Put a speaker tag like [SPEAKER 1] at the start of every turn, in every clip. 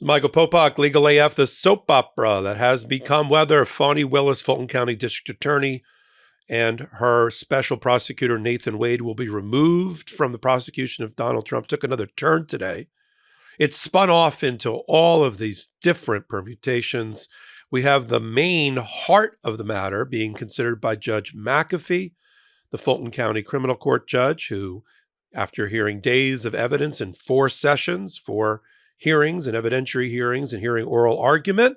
[SPEAKER 1] Michael Popok, Legal AF, the soap opera that has become whether Fani Willis, Fulton County District Attorney, and her special prosecutor, Nathan Wade, will be removed from the prosecution of Donald Trump, took another turn today. It spun off into all of these different permutations. We have the main heart of the matter being considered by Judge McAfee, the Fulton County Criminal Court judge, who, after hearing days of evidence in 4 sessions, 4 hearings and evidentiary hearings and hearing oral argument,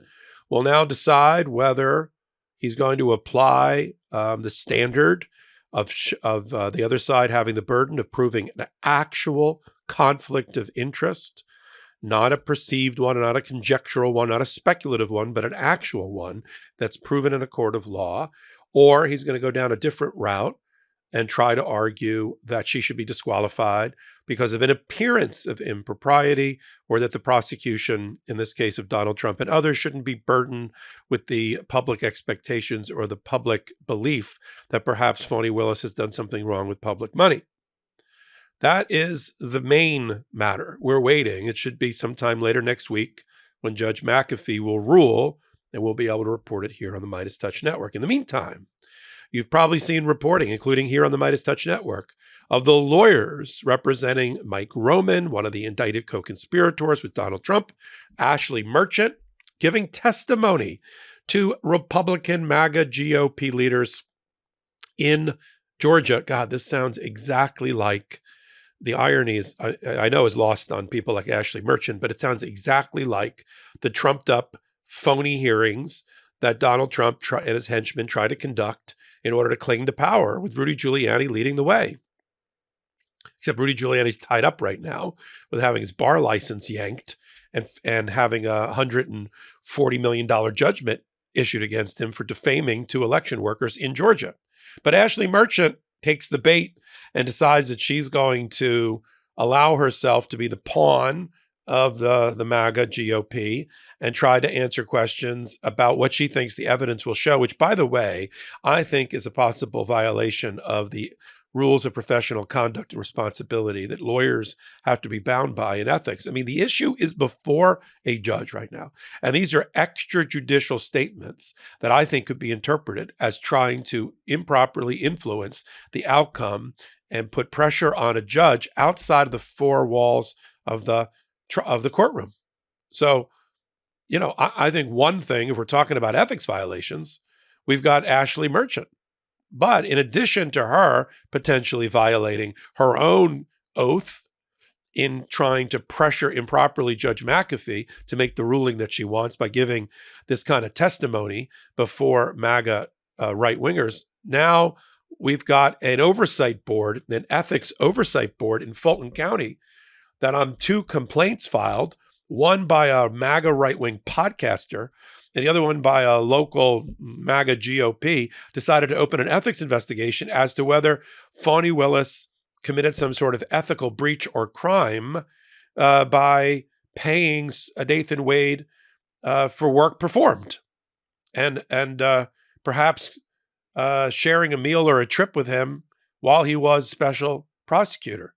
[SPEAKER 1] will now decide whether he's going to apply the standard of the other side having the burden of proving an actual conflict of interest, not a perceived one, not a conjectural one, not a speculative one, but an actual one that's proven in a court of law, or he's going to go down a different route and try to argue that she should be disqualified because of an appearance of impropriety, or that the prosecution, in this case of Donald Trump and others, shouldn't be burdened with the public expectations or the public belief that perhaps Fani Willis has done something wrong with public money. That is the main matter. We're waiting. It should be sometime later next week when Judge McAfee will rule, and we'll be able to report it here on the MeidasTouch Network. In the meantime, you've probably seen reporting, including here on the MeidasTouch Network, of the lawyers representing Mike Roman, one of the indicted co-conspirators with Donald Trump, Ashley Merchant, giving testimony to Republican MAGA GOP leaders in Georgia. God, this sounds exactly like, the irony is, I know is lost on people like Ashley Merchant, but it sounds exactly like the trumped up phony hearings that Donald Trump and his henchmen try to conduct in order to cling to power, with Rudy Giuliani leading the way. Except Rudy Giuliani's tied up right now with having his bar license yanked and having a $140 million judgment issued against him for defaming 2 election workers in Georgia. But Ashley Merchant takes the bait and decides that she's going to allow herself to be the pawn of the MAGA GOP and try to answer questions about what she thinks the evidence will show, which, by the way, I think is a possible violation of the rules of professional conduct and responsibility that lawyers have to be bound by in ethics. I mean, the issue is before a judge right now. And these are extrajudicial statements that I think could be interpreted as trying to improperly influence the outcome and put pressure on a judge outside of the 4 walls of the courtroom. So, I think one thing, if we're talking about ethics violations, we've got Ashley Merchant. But in addition to her potentially violating her own oath in trying to pressure improperly Judge McAfee to make the ruling that she wants by giving this kind of testimony before MAGA right-wingers, now we've got an oversight board, an ethics oversight board in Fulton County that on 2 complaints filed, one by a MAGA right-wing podcaster and the other one by a local MAGA GOP, decided to open an ethics investigation as to whether Fani Willis committed some sort of ethical breach or crime by paying Nathan Wade for work performed and perhaps sharing a meal or a trip with him while he was special prosecutor.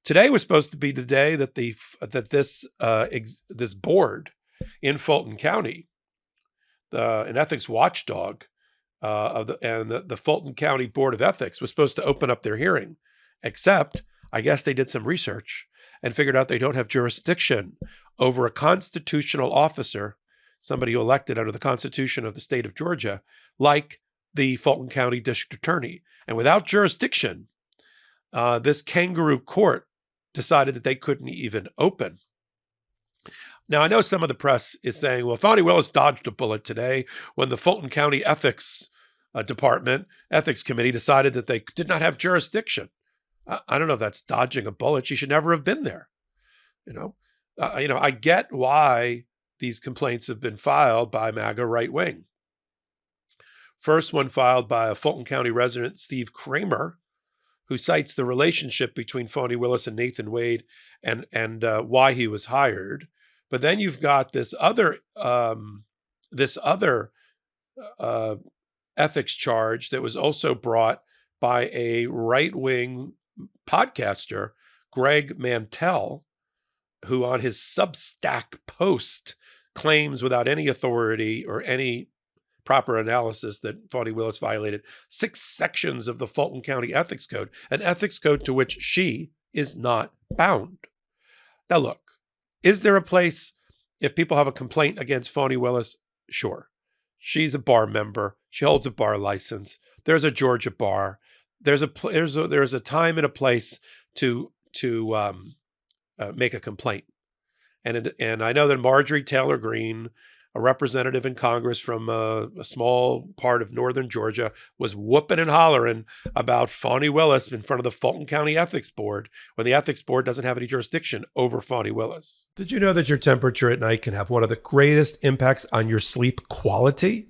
[SPEAKER 1] Today was supposed to be the day that this board in Fulton County, an ethics watchdog the Fulton County Board of Ethics, was supposed to open up their hearing. Except, I guess they did some research and figured out they don't have jurisdiction over a constitutional officer, somebody who elected under the Constitution of the state of Georgia, like the Fulton County District Attorney. And without jurisdiction, this kangaroo court decided that they couldn't even open. Now, I know some of the press is saying, well, Fani Willis dodged a bullet today when the Fulton County Ethics Department, Ethics Committee, decided that they did not have jurisdiction. I don't know if that's dodging a bullet. She should never have been there. I get why these complaints have been filed by MAGA right wing. First one filed by a Fulton County resident, Steve Kramer, who cites the relationship between Fani Willis and Nathan Wade and why he was hired. But then you've got this other ethics charge that was also brought by a right-wing podcaster, Greg Mantell, who on his Substack post claims without any authority or any proper analysis that Fani Willis violated 6 sections of the Fulton County Ethics Code, an ethics code to which she is not bound. Now look, is there a place if people have a complaint against Fani Willis? Sure. She's a bar member. She holds a bar license. There's a Georgia bar. There's a time and a place to make a complaint. And I know that Marjorie Taylor Greene, a representative in Congress from a small part of northern Georgia, was whooping and hollering about Fani Willis in front of the Fulton County Ethics Board when the Ethics Board doesn't have any jurisdiction over Fani Willis. Did you know that your temperature at night can have one of the greatest impacts on your sleep quality?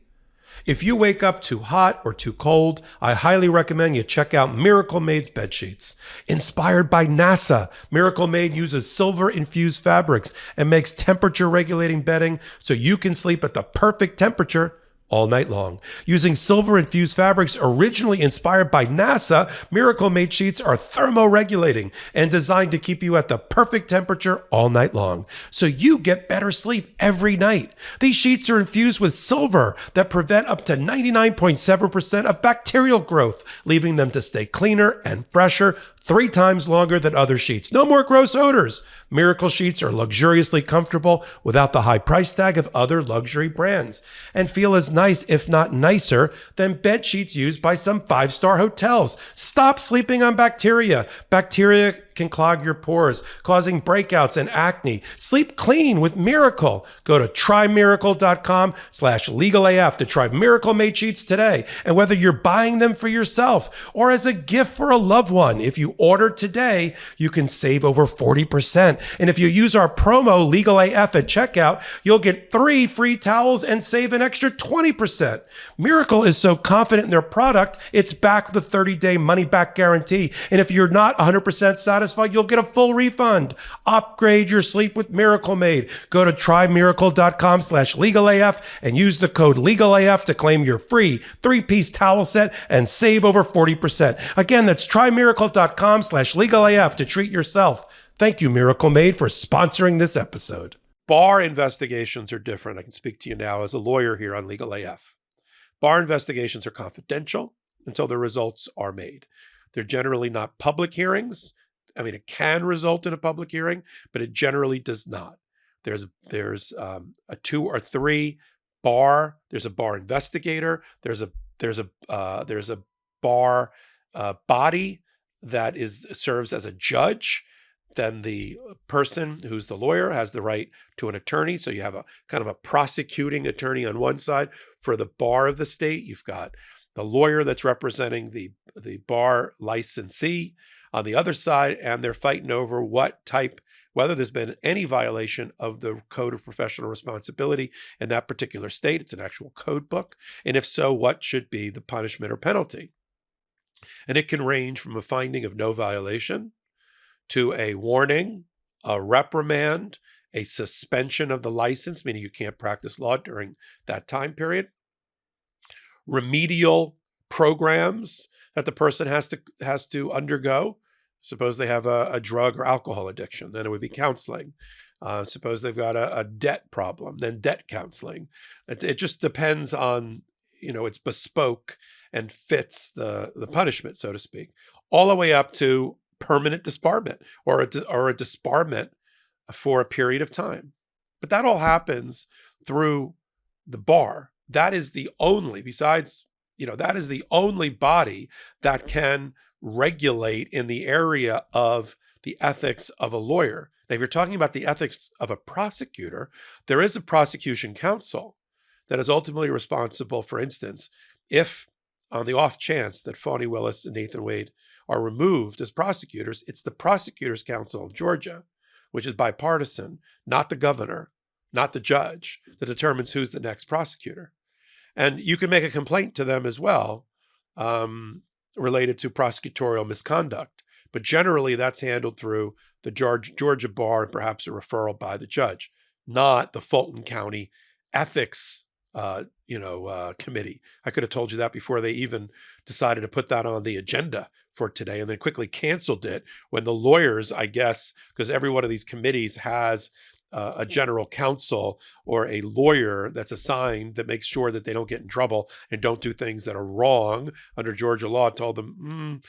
[SPEAKER 1] If you wake up too hot or too cold, I highly recommend you check out Miracle Maid's bed sheets. Inspired by NASA, Miracle Maid uses silver-infused fabrics and makes temperature-regulating bedding so you can sleep at the perfect temperature all night long. Using silver-infused fabrics originally inspired by NASA, Miracle Maid sheets are thermoregulating and designed to keep you at the perfect temperature all night long, so you get better sleep every night. These sheets are infused with silver that prevent up to 99.7% of bacterial growth, leaving them to stay cleaner and fresher 3 times longer than other sheets. No more gross odors. Miracle sheets are luxuriously comfortable without the high price tag of other luxury brands, and feel as nice, if not nicer, than bed sheets used by some 5-star hotels. Stop sleeping on bacteria. Bacteria can clog your pores, causing breakouts and acne. Sleep clean with Miracle. Go to trymiracle.com/legalaf to try Miracle Made sheets today. And whether you're buying them for yourself or as a gift for a loved one, if you order today, you can save over 40%. And if you use our promo LegalAF at checkout, you'll get 3 free towels and save an extra 20%. Miracle is so confident in their product, it's backed with a 30-day money-back guarantee. And if you're not 100% satisfied, you'll get a full refund. Upgrade your sleep with Miracle Made. Go to trymiracle.com/legalAF and use the code LegalAF to claim your free 3-piece towel set and save over 40%. Again, that's trymiracle.com/legalAF to treat yourself. Thank you, Miracle Made, for sponsoring this episode. Bar investigations are different. I can speak to you now as a lawyer here on Legal AF. Bar investigations are confidential until the results are made. They're generally not public hearings. I mean, it can result in a public hearing, but it generally does not. There's a 2 or 3 bar. There's a bar investigator. There's a bar body that serves as a judge. Then the person who's the lawyer has the right to an attorney. So you have a kind of a prosecuting attorney on one side for the bar of the state. You've got the lawyer that's representing the bar licensee on the other side, and they're fighting over whether there's been any violation of the Code of Professional Responsibility in that particular state. It's an actual code book. And if so, what should be the punishment or penalty? And it can range from a finding of no violation to a warning, a reprimand, a suspension of the license, meaning you can't practice law during that time period, remedial programs that the person has to undergo. Suppose they have a drug or alcohol addiction, then it would be counseling. Suppose they've got a debt problem, then debt counseling. It just depends on, it's bespoke and fits the punishment, so to speak, all the way up to permanent disbarment or a disbarment for a period of time. But that all happens through the bar. That is the only, that is the only body that can regulate in the area of the ethics of a lawyer. Now, if you're talking about the ethics of a prosecutor, there is a prosecution counsel that is ultimately responsible, for instance, if on the off chance that Fani Willis and Nathan Wade are removed as prosecutors, it's the Prosecutors Council of Georgia, which is bipartisan, not the governor, not the judge, that determines who's the next prosecutor. And you can make a complaint to them as well, related to prosecutorial misconduct. But generally, that's handled through the Georgia bar and perhaps a referral by the judge, not the Fulton County Ethics Committee. I could have told you that before they even decided to put that on the agenda for today, and then quickly canceled it when the lawyers, I guess, because every one of these committees has a general counsel or a lawyer that's assigned that makes sure that they don't get in trouble and don't do things that are wrong under Georgia law, told them,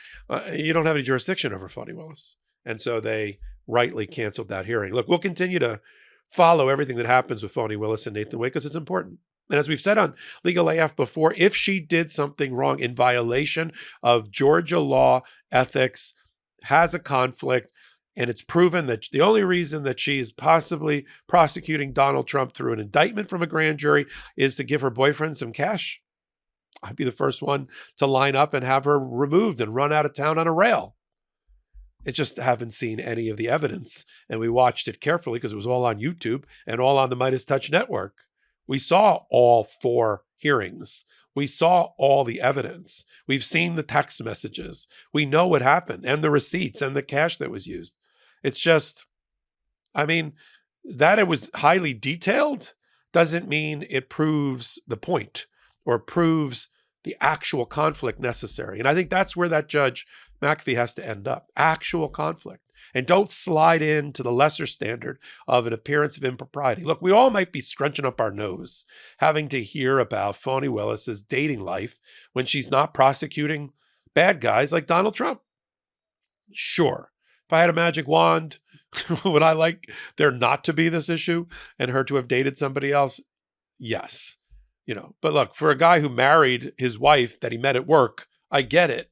[SPEAKER 1] you don't have any jurisdiction over Fani Willis. And so they rightly canceled that hearing. Look, we'll continue to follow everything that happens with Fani Willis and Nathan Wade because it's important. And as we've said on Legal AF before, if she did something wrong in violation of Georgia law, ethics, has a conflict, and it's proven that the only reason that she is possibly prosecuting Donald Trump through an indictment from a grand jury is to give her boyfriend some cash, I'd be the first one to line up and have her removed and run out of town on a rail. It just haven't seen any of the evidence. And we watched it carefully because it was all on YouTube and all on the MeidasTouch network. We saw all 4 hearings. We saw all the evidence. We've seen the text messages. We know what happened and the receipts and the cash that was used. It's just, I mean, that it was highly detailed doesn't mean it proves the point or proves the actual conflict necessary. And I think that's where that Judge McAfee has to end up, actual conflict. And don't slide into the lesser standard of an appearance of impropriety. Look, we all might be scrunching up our nose having to hear about Fani Willis's dating life when she's not prosecuting bad guys like Donald Trump. Sure, if I had a magic wand, would I like there not to be this issue and her to have dated somebody else? Yes. But look, for a guy who married his wife that he met at work, I get it.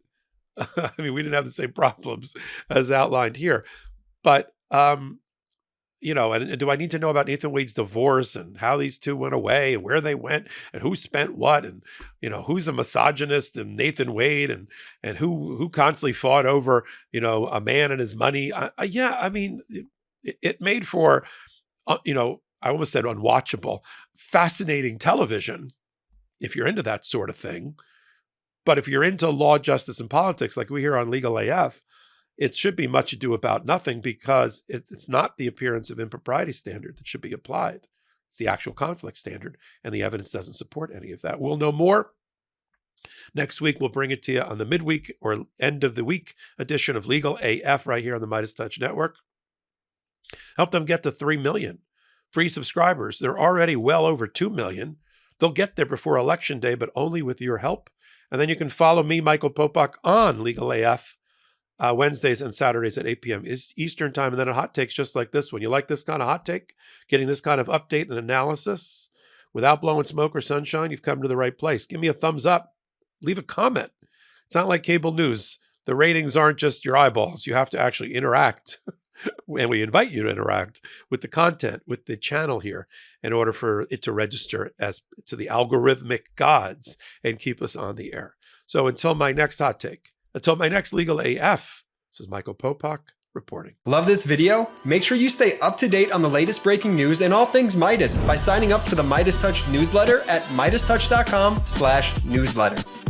[SPEAKER 1] I mean, we didn't have the same problems as outlined here. But, and do I need to know about Nathan Wade's divorce and how these two went away and where they went and who spent what and, who's a misogynist and Nathan Wade and who constantly fought over, a man and his money? Yeah, I mean, it made for, I almost said unwatchable, fascinating television if you're into that sort of thing. But if you're into law, justice, and politics, like we hear on Legal AF, it should be much ado about nothing because it's not the appearance of impropriety standard that should be applied. It's the actual conflict standard, and the evidence doesn't support any of that. We'll know more. Next week, we'll bring it to you on the midweek or end of the week edition of Legal AF right here on the MeidasTouch Network. Help them get to 3 million free subscribers. They're already well over 2 million. They'll get there before Election Day, but only with your help. And then you can follow me, Michael Popok, on Legal AF Wednesdays and Saturdays at 8 p.m. Eastern Time. And then a hot takes just like this one. You like this kind of hot take? Getting this kind of update and analysis without blowing smoke or sunshine? You've come to the right place. Give me a thumbs up. Leave a comment. It's not like cable news. The ratings aren't just your eyeballs. You have to actually interact. And we invite you to interact with the content, with the channel here, in order for it to register as to the algorithmic gods and keep us on the air. So until my next hot take, until my next Legal AF, this is Michael Popok reporting.
[SPEAKER 2] Love this video? Make sure you stay up to date on the latest breaking news and all things Meidas by signing up to the MeidasTouch newsletter at MeidasTouch.com/newsletter.